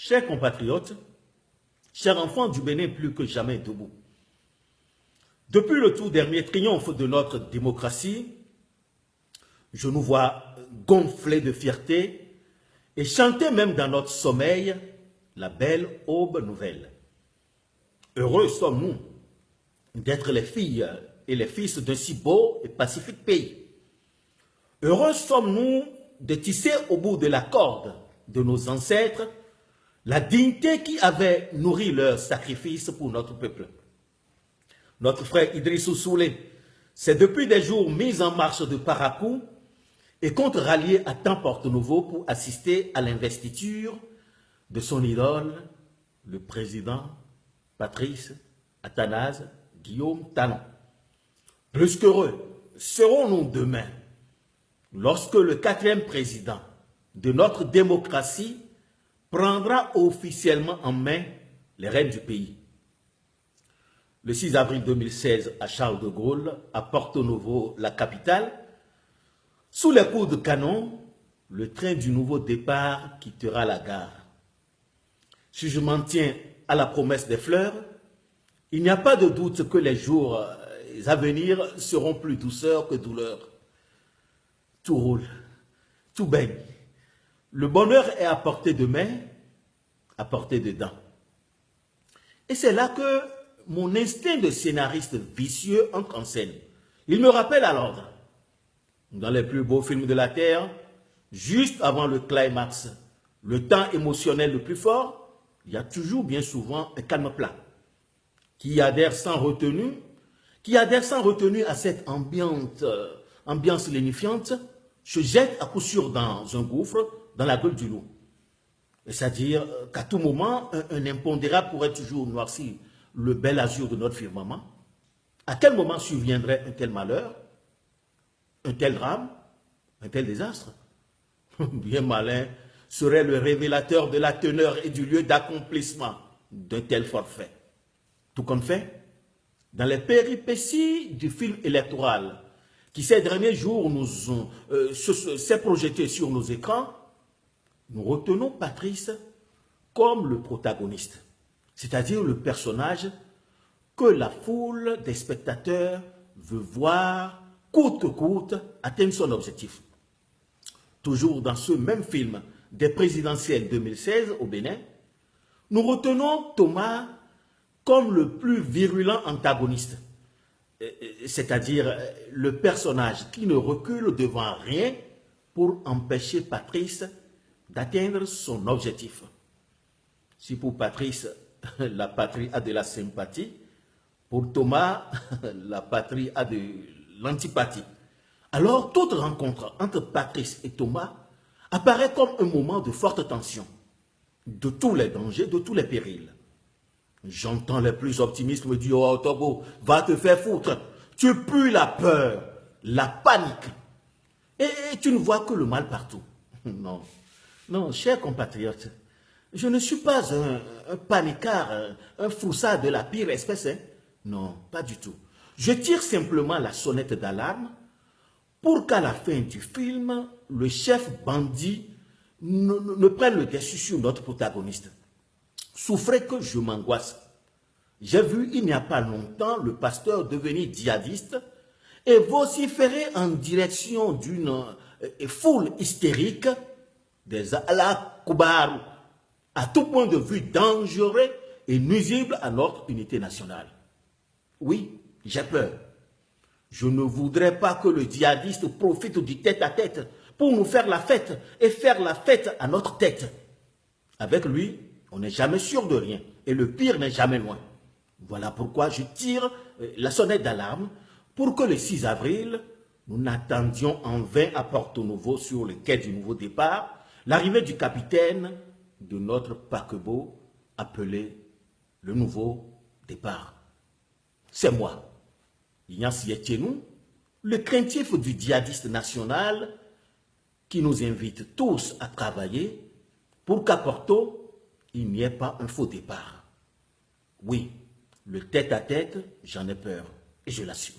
Chers compatriotes, chers enfants du Bénin plus que jamais debout, depuis le tout dernier triomphe de notre démocratie, je nous vois gonflés de fierté et chanter même dans notre sommeil la belle aube nouvelle. Heureux sommes-nous d'être les filles et les fils d'un si beau et pacifique pays. Heureux sommes-nous de tisser au bout de la corde de nos ancêtres la dignité qui avait nourri leur sacrifice pour notre peuple. Notre frère Idrissou Soulé s'est depuis des jours mis en marche de Parakou et compte rallier à temps Porte-Nouveau pour assister à l'investiture de son idole, le président Patrice Athanase Guillaume Talon. Plus qu'heureux serons-nous demain lorsque le 4e président de notre démocratie prendra officiellement en main les rênes du pays. Le 6 avril 2016, à Charles de Gaulle, à Porto-Novo, la capitale, sous les coups de canon, le train du nouveau départ quittera la gare. Si je m'en tiens à la promesse des fleurs, il n'y a pas de doute que les jours à venir seront plus douceurs que douleurs. Tout roule, tout baigne. Le bonheur est à portée de main, à portée de dents. Et c'est là que mon instinct de scénariste vicieux entre en scène. Il me rappelle à l'ordre. Dans les plus beaux films de la Terre, juste avant le climax, le temps émotionnel le plus fort, il y a toujours bien souvent un calme plat qui adhère sans retenue à cette ambiance lénifiante, se jette à coup sûr dans un gouffre, dans la gueule du loup. C'est-à-dire qu'à tout moment, un impondérable pourrait toujours noircir le bel azur de notre firmament. À quel moment surviendrait un tel malheur, un tel drame, un tel désastre? Bien malin serait le révélateur de la teneur et du lieu d'accomplissement d'un tel forfait. Tout comme fait, dans les péripéties du film électoral qui ces derniers jours s'est projeté sur nos écrans, nous retenons Patrice comme le protagoniste, c'est-à-dire le personnage que la foule des spectateurs veut voir coûte que coûte atteindre son objectif. Toujours dans ce même film des présidentielles 2016 au Bénin, nous retenons Thomas comme le plus virulent antagoniste, c'est-à-dire le personnage qui ne recule devant rien pour empêcher Patrice d'atteindre son objectif. Si pour Patrice, la patrie a de la sympathie, pour Thomas, la patrie a de l'antipathie. Alors, toute rencontre entre Patrice et Thomas apparaît comme un moment de forte tension, de tous les dangers, de tous les périls. J'entends les plus optimistes me dire « Oh Togo, va te faire foutre, tu pues la peur, la panique, et tu ne vois que le mal partout. » Non, non, chers compatriotes, je ne suis pas un panicard, un froussard de la pire espèce. Hein? Non, pas du tout. Je tire simplement la sonnette d'alarme pour qu'à la fin du film, le chef bandit ne prenne le dessus sur notre protagoniste. Souffrez que je m'angoisse. J'ai vu il n'y a pas longtemps le pasteur devenir djihadiste et vociférer en direction d'une foule hystérique des Allah Koubar, à tout point de vue dangereux et nuisible à notre unité nationale. Oui, j'ai peur. Je ne voudrais pas que le djihadiste profite du tête-à-tête pour nous faire la fête et faire la fête à notre tête. Avec lui, on n'est jamais sûr de rien et le pire n'est jamais loin. Voilà pourquoi je tire la sonnette d'alarme pour que le 6 avril, nous n'attendions en vain à Porto-Novo sur le quai du nouveau départ l'arrivée du capitaine de notre paquebot appelé le nouveau départ. C'est moi, Ignace Yetchenou, le craintif du djihadiste national qui nous invite tous à travailler pour qu'à Porto, il n'y ait pas un faux départ. Oui, le tête-à-tête, j'en ai peur et je l'assume.